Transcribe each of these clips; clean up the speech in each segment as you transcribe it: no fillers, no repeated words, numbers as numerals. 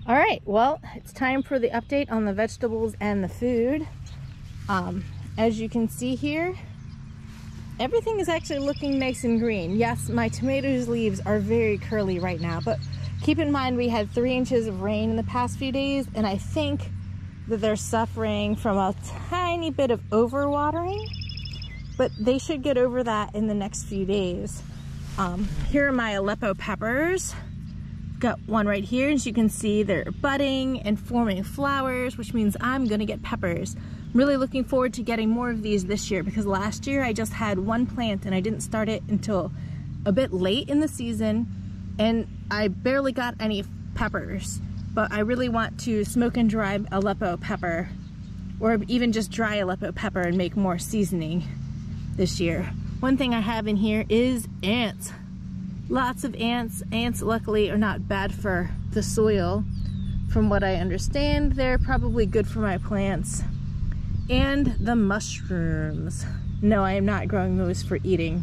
All right, well, it's time for the update on the vegetables and the food. As you can see here, everything is actually looking nice and green. Yes, my tomatoes leaves are very curly right now, but keep in mind we had 3 inches of rain in the past few days, and I think that they're suffering from a tiny bit of overwatering, but they should get over that in the next few days. Here are my Aleppo peppers. Got one right here, as you can see they're budding and forming flowers, which means I'm gonna get peppers. I'm really looking forward to getting more of these this year, because last year I just had one plant and I didn't start it until a bit late in the season, and I barely got any peppers. But I really want to smoke and dry Aleppo pepper, or even just dry Aleppo pepper, and make more seasoning this year. One thing I have in here is ants. Lots of ants. Ants luckily are not bad for the soil. From what I understand, they're probably good for my plants. And the mushrooms. No, I am not growing those for eating.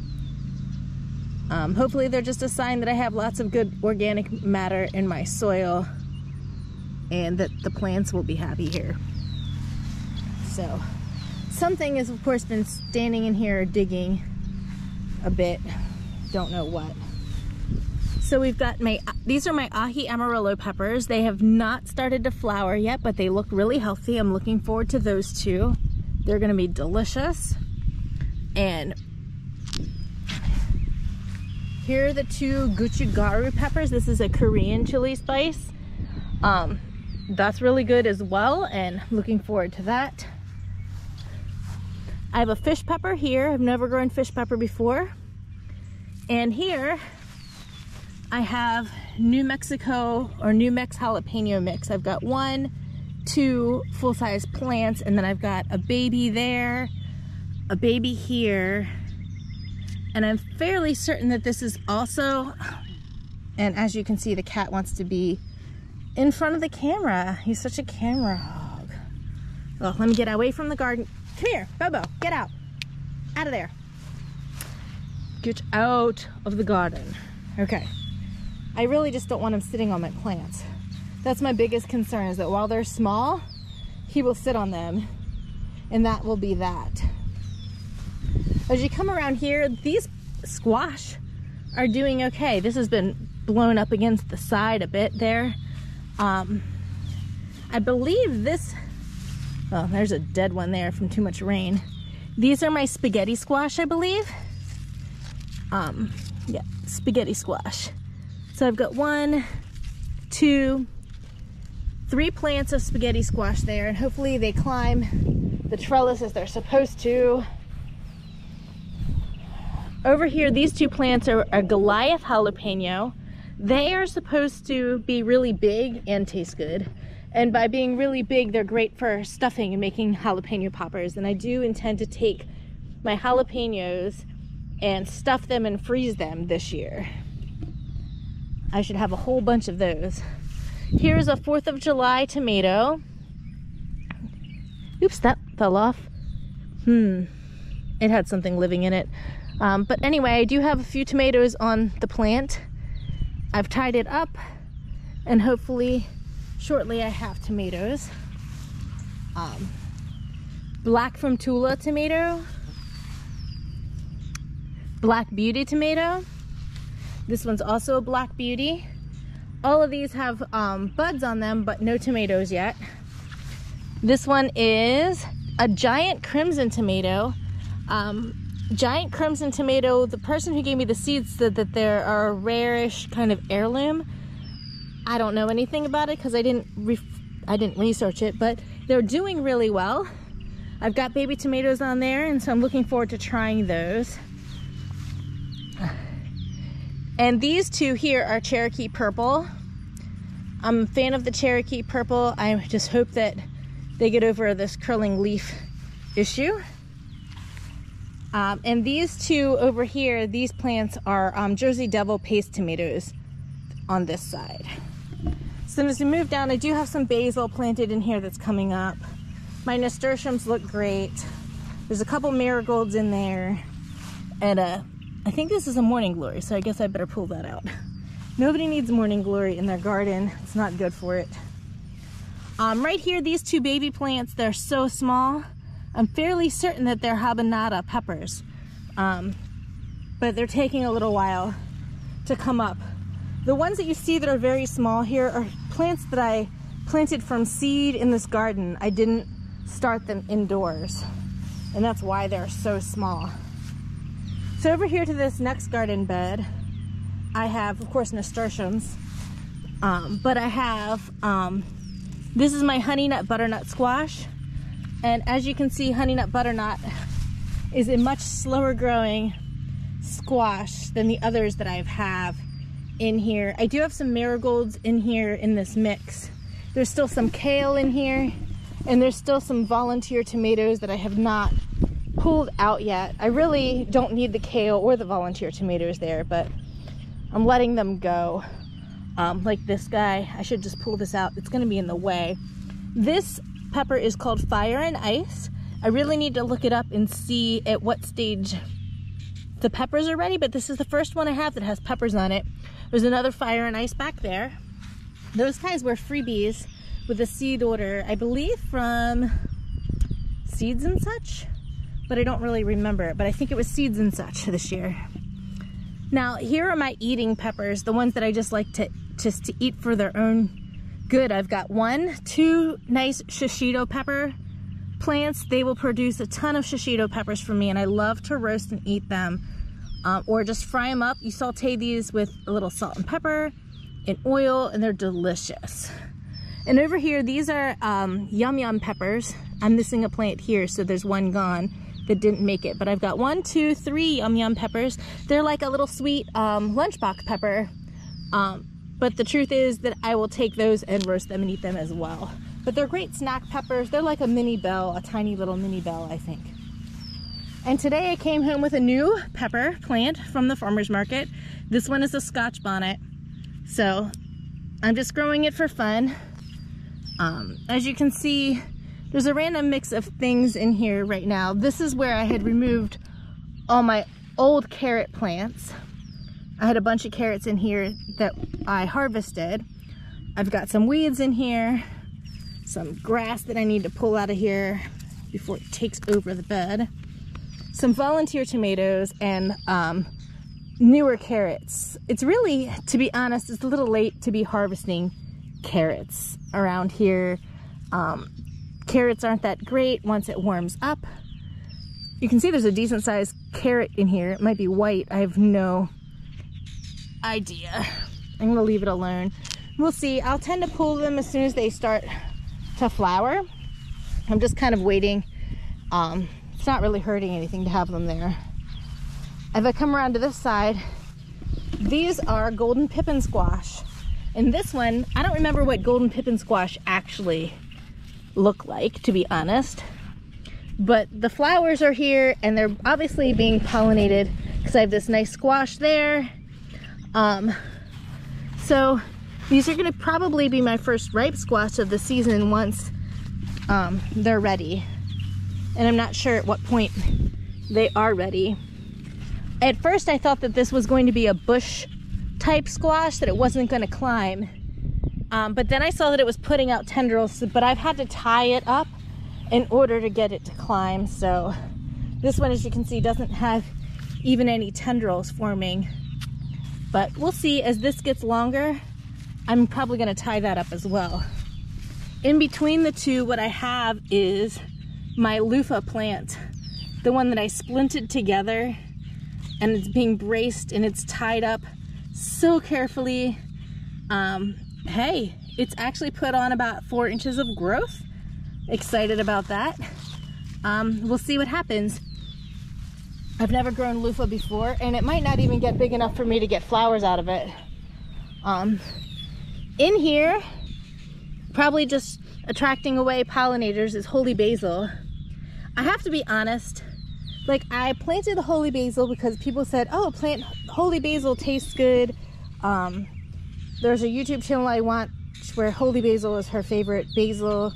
Hopefully they're just a sign that I have lots of good organic matter in my soil, and that the plants will be happy here. So, something has of course been standing in here digging a bit. Don't know what. So we've got these are my ahi amarillo peppers. They have not started to flower yet, but they look really healthy. I'm looking forward to those too. They're gonna be delicious. And here are the 2 gochugaru peppers. This is a Korean chili spice. That's really good as well, and looking forward to that. I have a fish pepper here. I've never grown fish pepper before. And here I have New Mexico or New Mex jalapeno mix. I've got 1, 2 full-size plants, and then I've got a baby there, a baby here, and I'm fairly certain that this is also, and as you can see, the cat wants to be in front of the camera. He's such a camera hog. Oh, let me get away from the garden. Come here, Bobo, get out. Out of there. Get out of the garden. Okay. I really just don't want him sitting on my plants. That's my biggest concern, is that while they're small, he will sit on them, and that will be that. As you come around here, these squash are doing okay. This has been blown up against the side a bit there. I believe this, oh, there's a dead one there from too much rain. These are my spaghetti squash, I believe. Yeah, spaghetti squash. So I've got 1, 2, 3 plants of spaghetti squash there, and hopefully they climb the trellis as they're supposed to. Over here, these 2 plants are a Goliath jalapeno. They are supposed to be really big and taste good. And by being really big, they're great for stuffing and making jalapeno poppers. And I do intend to take my jalapenos and stuff them and freeze them this year. I should have a whole bunch of those. Here's a 4th of July tomato. Oops, that fell off. It had something living in it. But anyway, I do have a few tomatoes on the plant. I've tied it up, and hopefully shortly I have tomatoes. Black from Tula tomato. Black Beauty tomato. This one's also a Black Beauty. All of these have buds on them, but no tomatoes yet. This one is a giant crimson tomato. Giant crimson tomato, the person who gave me the seeds said that there are a rare-ish kind of heirloom. I don't know anything about it because I didn't research it, but they're doing really well. I've got baby tomatoes on there, and so I'm looking forward to trying those. And these 2 here are Cherokee Purple. I'm a fan of the Cherokee Purple. I just hope that they get over this curling leaf issue. And these 2 over here, these plants are Jersey Devil paste tomatoes on this side. So as we move down, I do have some basil planted in here that's coming up. My nasturtiums look great. There's a couple marigolds in there, and I think this is a morning glory, so I guess I better pull that out. Nobody needs morning glory in their garden. It's not good for it. Right here, these two baby plants, they're so small. I'm fairly certain that they're habanada peppers, but they're taking a little while to come up. The ones that you see that are very small here are plants that I planted from seed in this garden. I didn't start them indoors, and that's why they're so small. So over here to this next garden bed, I have, of course, nasturtiums, but I have, this is my honey nut butternut squash. And as you can see, honey nut butternut is a much slower growing squash than the others that I have in here. I do have some marigolds in here in this mix. There's still some kale in here, and there's still some volunteer tomatoes that I have not pulled out yet. I really don't need the kale or the volunteer tomatoes there, but I'm letting them go. Like this guy, I should just pull this out. It's gonna be in the way. This pepper is called Fire and Ice. I really need to look it up and see at what stage the peppers are ready, but this is the first one I have that has peppers on it. There's another Fire and Ice back there. Those guys were freebies with a seed order, I believe from Seeds and Such, but I don't really remember, but I think it was Seeds and Such this year. Now, here are my eating peppers, the ones that I just like to eat for their own good. I've got two nice shishito pepper plants. They will produce a ton of shishito peppers for me, and I love to roast and eat them, or just fry them up. You saute these with a little salt and pepper and oil, and they're delicious. And over here, these are yum yum peppers. I'm missing a plant here, so there's one gone that didn't make it, but I've got 1, 2, 3 yum yum peppers. They're like a little sweet lunchbox pepper, but the truth is that I will take those and roast them and eat them as well. But they're great snack peppers. They're like a mini bell, a tiny little mini bell, I think. And today I came home with a new pepper plant from the farmer's market. This one is a Scotch bonnet, so I'm just growing it for fun. As you can see, there's a random mix of things in here right now. This is where I had removed all my old carrot plants. I had a bunch of carrots in here that I harvested. I've got some weeds in here, some grass that I need to pull out of here before it takes over the bed, some volunteer tomatoes, and newer carrots. It's really, to be honest, it's a little late to be harvesting carrots around here. Carrots aren't that great once it warms up. You can see there's a decent sized carrot in here. It might be white. I have no idea. I'm gonna leave it alone. We'll see. I'll tend to pull them as soon as they start to flower. I'm just kind of waiting. It's not really hurting anything to have them there. If I come around to this side, these are golden pippin squash. And this one, I don't remember what golden pippin squash actually look like, to be honest, but the flowers are here and they're obviously being pollinated because I have this nice squash there. So these are going to probably be my first ripe squash of the season once they're ready, and I'm not sure at what point they are ready. At first I thought that this was going to be a bush type squash, that it wasn't going to climb. But then I saw that it was putting out tendrils, but I've had to tie it up in order to get it to climb. So this one, as you can see, doesn't have even any tendrils forming. But we'll see. As this gets longer, I'm probably going to tie that up as well. In between the two, what I have is my loofah plant, the one that I splinted together, and it's being braced and it's tied up so carefully. Hey, it's actually put on about 4 inches of growth. Excited about that. We'll see what happens. I've never grown loofah before, and it might not even get big enough for me to get flowers out of it. In here, probably just attracting away pollinators, is holy basil. I have to be honest, like, I planted the holy basil because people said, oh, plant holy basil tastes good. There's a YouTube channel I watch where holy basil is her favorite basil.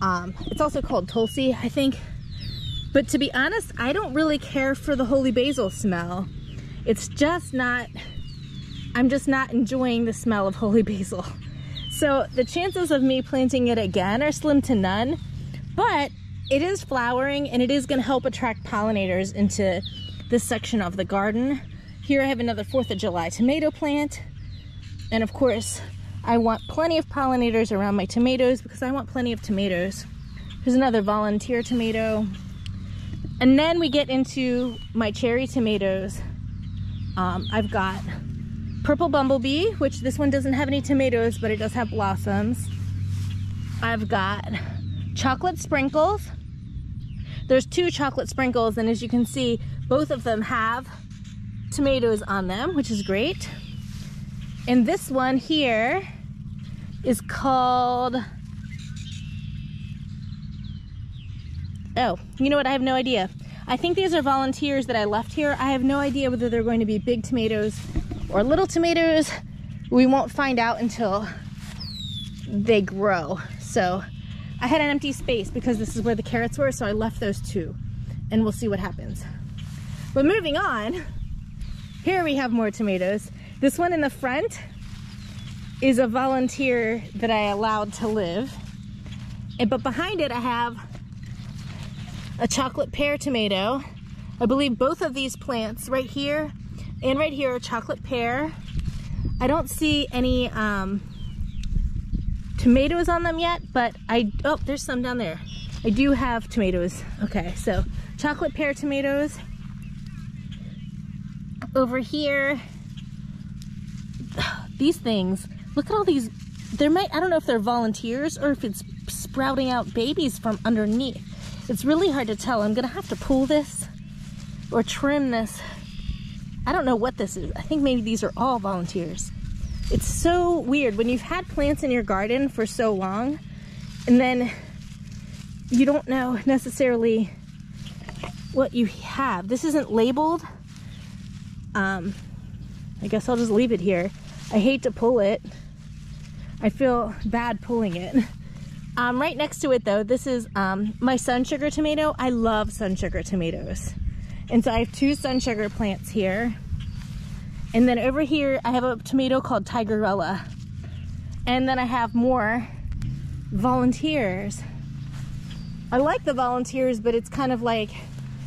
It's also called Tulsi, I think. But to be honest, I don't really care for the holy basil smell. It's just not, I'm just not enjoying the smell of holy basil. So the chances of me planting it again are slim to none, but it is flowering and it is going to help attract pollinators into this section of the garden. Here I have another 4th of July tomato plant. And of course, I want plenty of pollinators around my tomatoes because I want plenty of tomatoes. Here's another volunteer tomato. And then we get into my cherry tomatoes. I've got purple bumblebee, which this one doesn't have any tomatoes, but it does have blossoms. I've got chocolate sprinkles. There's 2 chocolate sprinkles, and as you can see, both of them have tomatoes on them, which is great. And this one here is called, oh, you know what? I have no idea. I think these are volunteers that I left here. I have no idea whether they're going to be big tomatoes or little tomatoes. We won't find out until they grow. So I had an empty space because this is where the carrots were, so I left those 2, and we'll see what happens. But moving on, here we have more tomatoes. This one in the front is a volunteer that I allowed to live. But behind it I have a chocolate pear tomato. I believe both of these plants right here and right here are chocolate pear. I don't see any tomatoes on them yet, but oh, there's some down there. I do have tomatoes. Okay, so chocolate pear tomatoes. Over here, these things, look at all these. I don't know if they're volunteers or if it's sprouting out babies from underneath. It's really hard to tell. I'm gonna have to pull this or trim this. I don't know what this is. I think maybe these are all volunteers. It's so weird when you've had plants in your garden for so long and then you don't know necessarily what you have. This isn't labeled. I guess I'll just leave it here. I hate to pull it. I feel bad pulling it. Right next to it though, this is my sun sugar tomato. I love sun sugar tomatoes. And so I have 2 sun sugar plants here. And then over here, I have a tomato called Tigerella. And then I have more volunteers. I like the volunteers, but it's kind of like,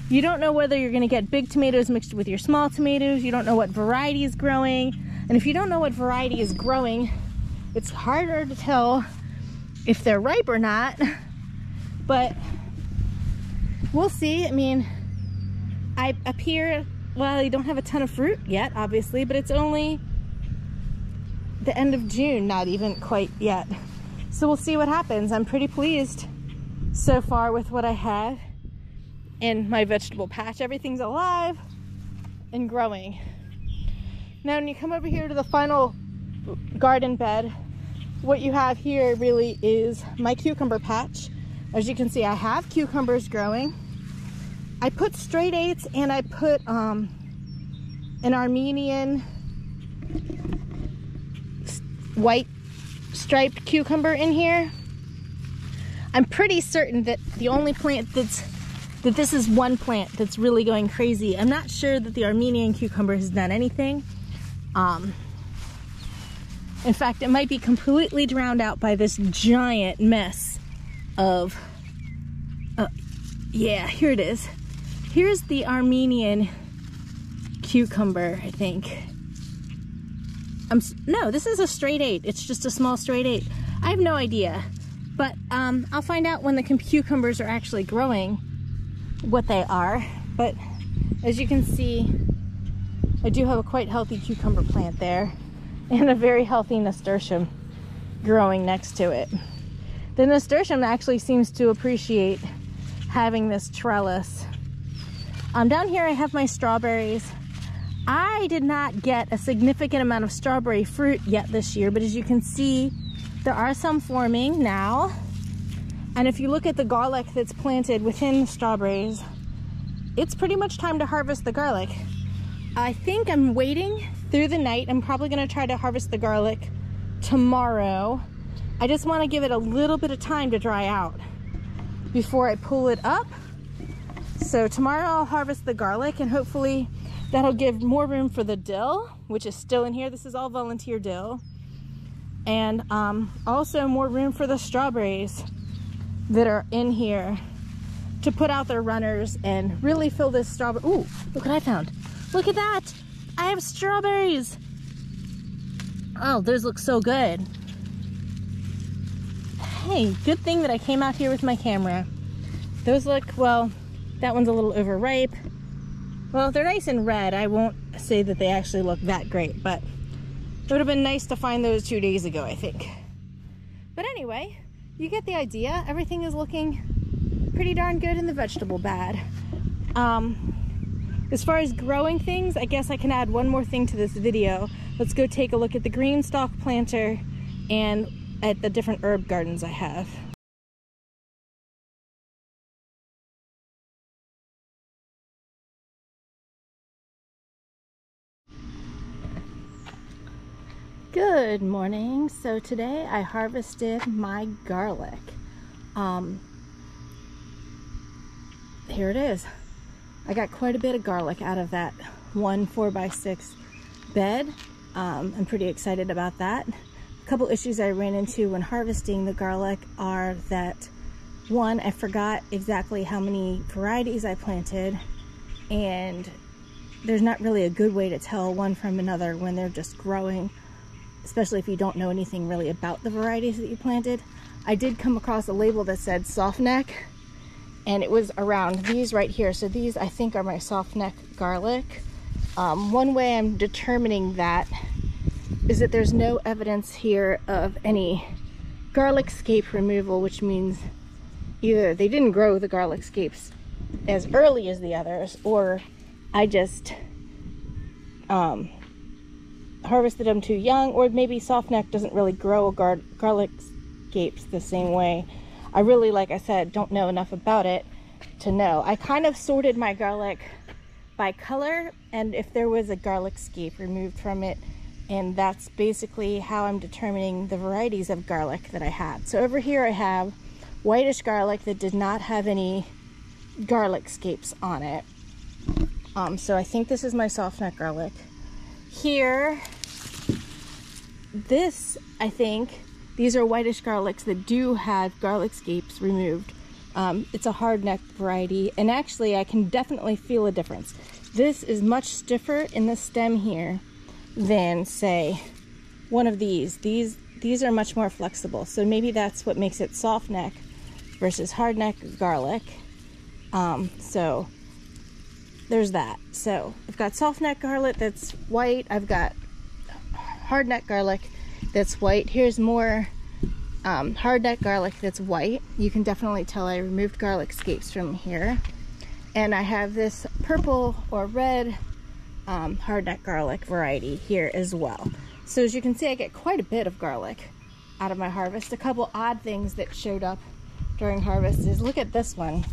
you don't know whether you're gonna get big tomatoes mixed with your small tomatoes. You don't know what variety is growing. And if you don't know what variety is growing, it's harder to tell if they're ripe or not. But we'll see. I mean, up here, well, you don't have a ton of fruit yet, obviously, but it's only the end of June, not even quite yet. So we'll see what happens. I'm pretty pleased so far with what I have in my vegetable patch. Everything's alive and growing. Now, when you come over here to the final garden bed, what you have here really is my cucumber patch. As you can see, I have cucumbers growing. I put straight 8s and I put an Armenian white striped cucumber in here. I'm pretty certain that the only plant that this is one plant that's really going crazy. I'm not sure that the Armenian cucumber has done anything. In fact, it might be completely drowned out by this giant mess of, yeah, here it is. Here's the Armenian cucumber, I think. No, this is a straight 8. It's just a small straight 8. I have no idea, but I'll find out when the cucumbers are actually growing what they are. But as you can see, I do have a quite healthy cucumber plant there and a very healthy nasturtium growing next to it. The nasturtium actually seems to appreciate having this trellis. Down here I have my strawberries. I did not get a significant amount of strawberry fruit yet this year, but as you can see, there are some forming now. And if you look at the garlic that's planted within the strawberries, it's pretty much time to harvest the garlic. I think I'm waiting through the night. I'm probably gonna try to harvest the garlic tomorrow. I just wanna give it a little bit of time to dry out before I pull it up. So tomorrow I'll harvest the garlic and hopefully that'll give more room for the dill, which is still in here. This is all volunteer dill. And also more room for the strawberries that are in here to put out their runners and really fill this strawberry. Ooh, look what I found. Look at that. I have strawberries. Oh, those look so good. Hey, good thing that I came out here with my camera. Those look, well, that one's a little overripe. Well, they're nice and red. I won't say that they actually look that great, but it would have been nice to find those 2 days ago, I think. But anyway, you get the idea. Everything is looking pretty darn good in the vegetable bed. As far as growing things, I guess I can add one more thing to this video. Let's go take a look at the green stalk planter and at the different herb gardens I have. Good morning. So today I harvested my garlic. Here it is. I got quite a bit of garlic out of that one 4x6 bed. I'm pretty excited about that. A couple issues I ran into when harvesting the garlic are that, one, I forgot exactly how many varieties I planted, and there's not really a good way to tell one from another when they're just growing, especially if you don't know anything really about the varieties that you planted. I did come across a label that said soft neck, and it was around these right here. So these I think are my soft neck garlic. One way I'm determining that is that there's no evidence here of any garlic scape removal, which means either they didn't grow the garlic scapes as early as the others, or I just harvested them too young, or maybe soft neck doesn't really grow garlic scapes the same way. I really, like I said, don't know enough about it to know. I kind of sorted my garlic by color and if there was a garlic scape removed from it, and that's basically how I'm determining the varieties of garlic that I have. So over here I have whitish garlic that did not have any garlic scapes on it. So I think this is my soft neck garlic. Here, this, I think, these are whitish garlics that do have garlic scapes removed. It's a hard neck variety, and actually I can definitely feel a difference. This is much stiffer in the stem here than, say, one of these. These are much more flexible, so maybe that's what makes it soft neck versus hard neck garlic. So there's that. So I've got soft neck garlic that's white. I've got hard neck garlic that's white. Here's more hard neck garlic that's white. You can definitely tell I removed garlic scapes from here. And I have this purple or red hard neck garlic variety here as well. So as you can see, I get quite a bit of garlic out of my harvest. A couple odd things that showed up during harvest is, look at this one.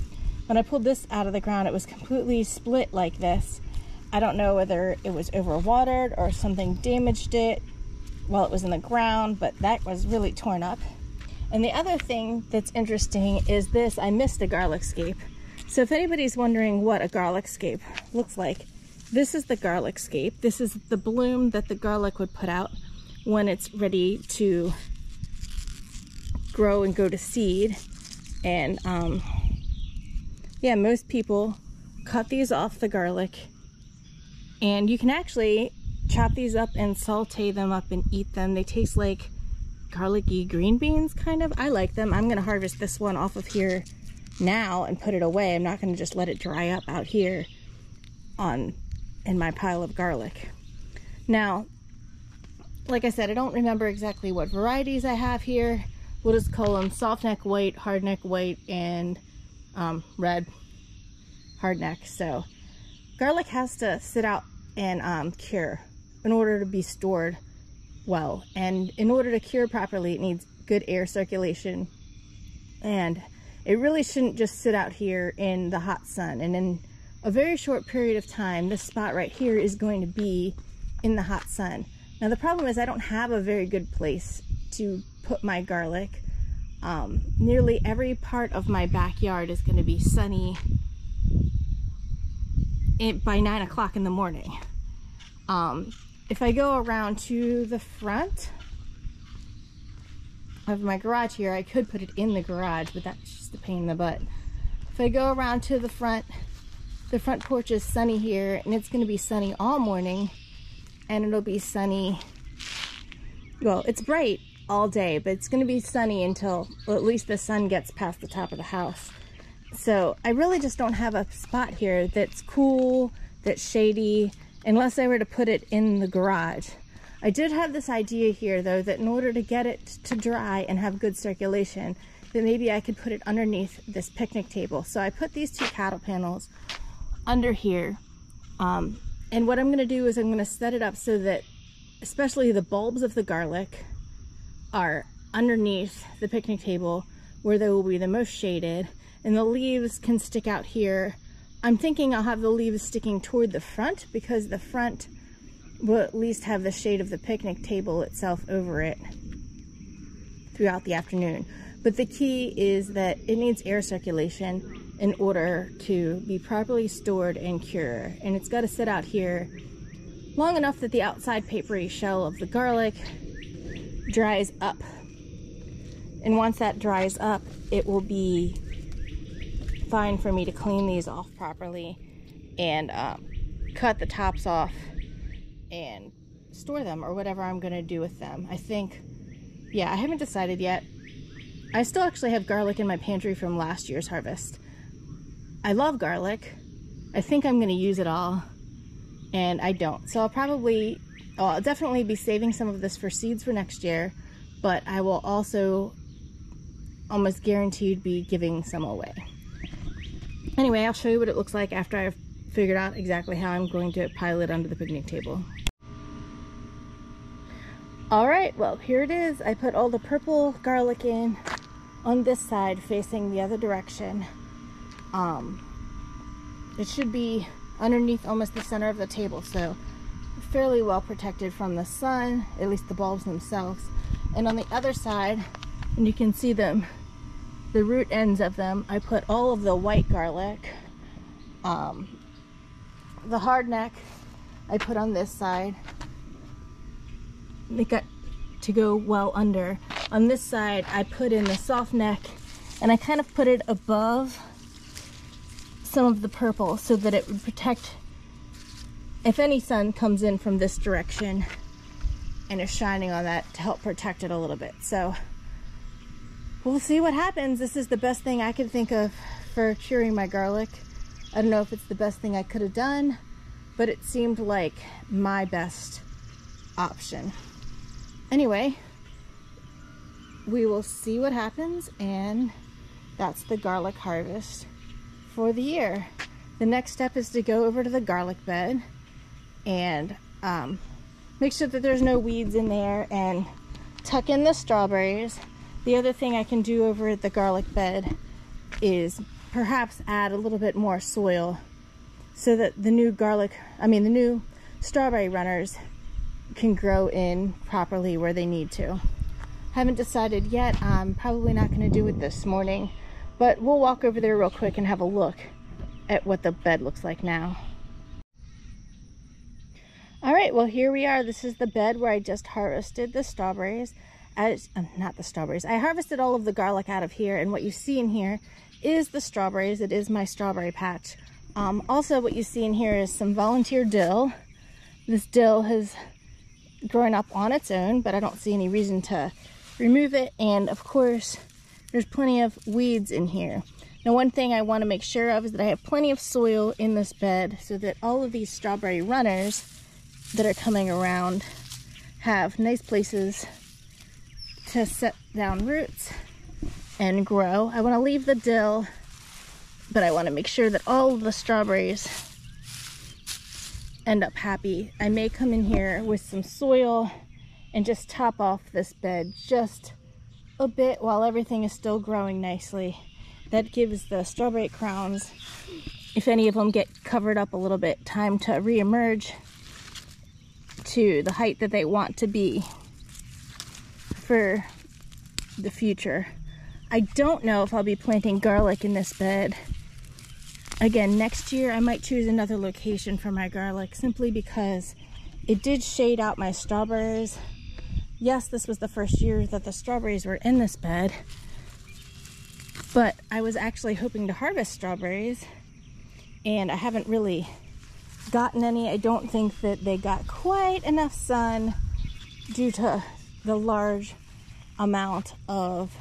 When I pulled this out of the ground, it was completely split like this. I don't know whether it was overwatered or something damaged it while it was in the ground, but that was really torn up. And the other thing that's interesting is this. I missed a garlic scape. So if anybody's wondering what a garlic scape looks like, this is the garlic scape. This is the bloom that the garlic would put out when it's ready to grow and go to seed. And yeah, most people cut these off the garlic, and you can actually chop these up and saute them up and eat them. They taste like garlicky green beans, kind of. I like them. I'm gonna harvest this one off of here now and put it away. I'm not gonna just let it dry up out here in my pile of garlic. Now, like I said, I don't remember exactly what varieties I have here. We'll just call them soft neck white, hard neck white, and red hard neck. So garlic has to sit out and cure in order to be stored well, and in order to cure properly it needs good air circulation, and it really shouldn't just sit out here in the hot sun. And in a very short period of time, this spot right here is going to be in the hot sun. Now the problem is I don't have a very good place to put my garlic. Nearly every part of my backyard is going to be sunny by 9 o'clock in the morning. If I go around to the front, of my garage here. I could put it in the garage, but that's just a pain in the butt. If I go around to the front porch is sunny here, and it's going to be sunny all morning, and it'll be sunny, well, it's bright all day, but it's going to be sunny until, well, at least the sun gets past the top of the house. So I really just don't have a spot here that's cool, that's shady, unless I were to put it in the garage. I did have this idea here, though, that in order to get it to dry and have good circulation, that maybe I could put it underneath this picnic table. So I put these 2 cattle panels under here. And what I'm going to do is I'm going to set it up so that especially the bulbs of the garlic are underneath the picnic table where they will be the most shaded, and the leaves can stick out here. I'm thinking I'll have the leaves sticking toward the front because the front will at least have the shade of the picnic table itself over it throughout the afternoon. But the key is that it needs air circulation in order to be properly stored and cure. And it's got to sit out here long enough that the outside papery shell of the garlic dries up. And once that dries up, it will be fine for me to clean these off properly and cut the tops off and store them, or whatever I'm going to do with them. I think, yeah, I haven't decided yet. I still actually have garlic in my pantry from last year's harvest. I love garlic. I think I'm going to use it all, and I don't. So I'll definitely be saving some of this for seeds for next year, but I will also almost guaranteed be giving some away. Anyway, I'll show you what it looks like after I've figured out exactly how I'm going to pile it under the picnic table. Alright, well, here it is. I put all the purple garlic in on this side facing the other direction. It should be underneath almost the center of the table, so fairly well protected from the sun, at least the bulbs themselves. And on the other side, and you can see them, the root ends of them, I put all of the white garlic. The hard neck I put on this side. They got to go well under. On this side, I put in the soft neck, and I kind of put it above some of the purple so that it would protect if any sun comes in from this direction and is shining on that, to help protect it a little bit. So we'll see what happens. This is the best thing I could think of for curing my garlic. I don't know if it's the best thing I could have done, but it seemed like my best option. Anyway, we will see what happens, and that's the garlic harvest for the year. The next step is to go over to the garlic bed and make sure that there's no weeds in there and tuck in the strawberries. The other thing I can do over at the garlic bed is perhaps add a little bit more soil so that the new strawberry runners can grow in properly where they need to. Haven't decided yet. I'm probably not going to do it this morning, but we'll walk over there real quick and have a look at what the bed looks like now. Alright, well, here we are. This is the bed where I just harvested the strawberries. Not the strawberries. I harvested all of the garlic out of here, and what you see in here is the strawberries. It is my strawberry patch. Also, what you see in here is some volunteer dill. This dill has grown up on its own, but I don't see any reason to remove it. And of course, there's plenty of weeds in here. Now, one thing I want to make sure of is that I have plenty of soil in this bed so that all of these strawberry runners that are coming around have nice places to set down roots and grow. I want to leave the dill, but I want to make sure that all of the strawberries end up happy. I may come in here with some soil and just top off this bed just a bit while everything is still growing nicely. That gives the strawberry crowns, if any of them get covered up a little bit, time to re-emerge to the height that they want to be for the future. I don't know if I'll be planting garlic in this bed. Again, next year I might choose another location for my garlic, simply because it did shade out my strawberries, Yes, this was the first year that the strawberries were in this bed, but I was actually hoping to harvest strawberries, and I haven't really gotten any. I don't think that they got quite enough sun due to the large amount of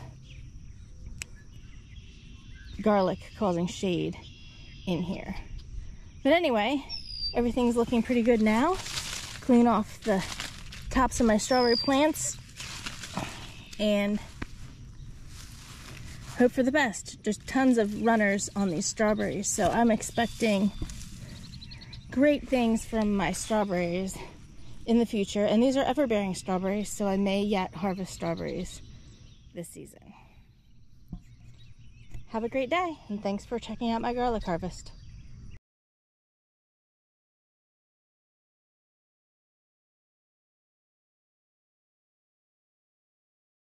garlic causing shade in here. But anyway, everything's looking pretty good now. Clean off the tops of my strawberry plants and hope for the best. There's tons of runners on these strawberries, so I'm expecting great things from my strawberries in the future. And these are ever-bearing strawberries, so I may yet harvest strawberries this season. Have a great day, and thanks for checking out my garlic harvest.